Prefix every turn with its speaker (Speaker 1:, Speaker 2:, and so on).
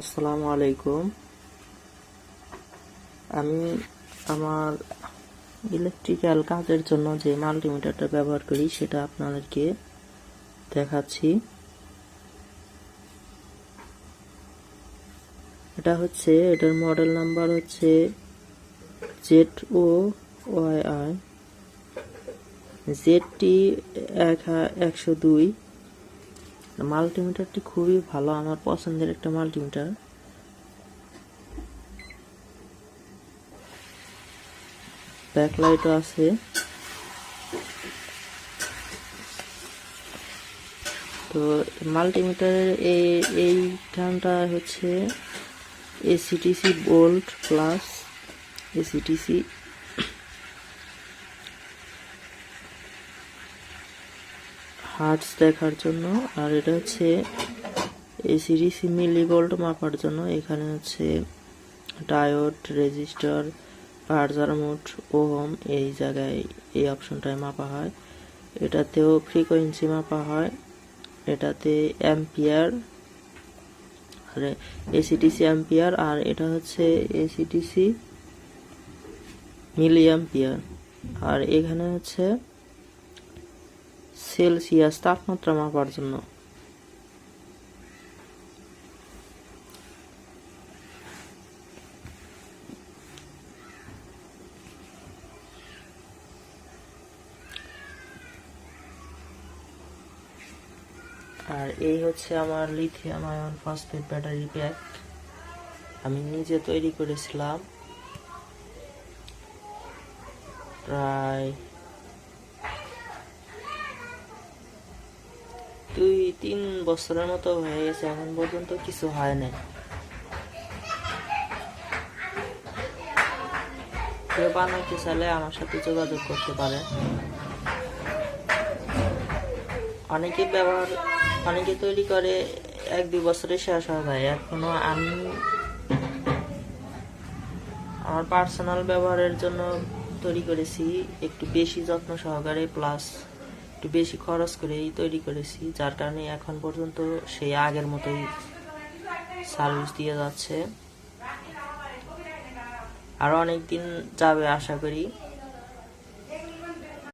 Speaker 1: আসসালামু আলাইকুম। আমি আমার ইলেকট্রিক্যাল কাজের জন্য যে মাল্টিমিটারটা ব্যবহার করি সেটা আপনাদেরকে দেখাচ্ছি। এটার মডেল নাম্বার হচ্ছে ZOYI ZT102। মাল্টিমিটারটি খুবই ভালো, আমার পছন্দের একটা মাল্টিমিটার। ব্যাকলাইটও আছে। তো মাল্টিমিটারের এইখানটা হচ্ছে ACTC volt plus ACTC hertz দেখার জন্য, আর এটা হচ্ছে এসিটিসি মিলিভোল্ট মাপার জন্য। এখানে হচ্ছে diode, register, Berger mode, ohm এই জায়গায় এই অপশনটায় মাপা হয়। এটাতেও ফ্রিকোয়েন্সি মাপা হয়। এটাতে অ্যাম্পিয়ার, আর এসিটিসি অ্যাম্পিয়ার, আর এটা হচ্ছে এসিটিসি মিলি অ্যাম্পিয়ার। আর এখানে হচ্ছে সেলসিয়াস তাপমাত্রা মাপার জন্য। আর এই হচ্ছে আমার lithium ion phosphate battery pack, আমি নিজে তৈরি করেছিলাম। প্রায় 2-3 বছরের মতো হয়ে গেছে, এখন পর্যন্ত কিছু হয় না। কেউ বানাতে চাইলে আমার সাথে যোগাযোগ করতে পারে। অনেকে তৈরি করে 1-2 বছরে শেষ হয়ে যায়। এখনো আমি আমার পার্সোনাল ব্যবহারের জন্য তৈরি করেছি, একটু বেশি যত্ন সহকারে প্লাস একটু বেশি খরচ করেই তৈরি করেছি, যার কারণে এখন পর্যন্ত সেই আগের মতোই সার্ভিস দিয়ে যাচ্ছে। আরো অনেক দিন যাবে আশা করি।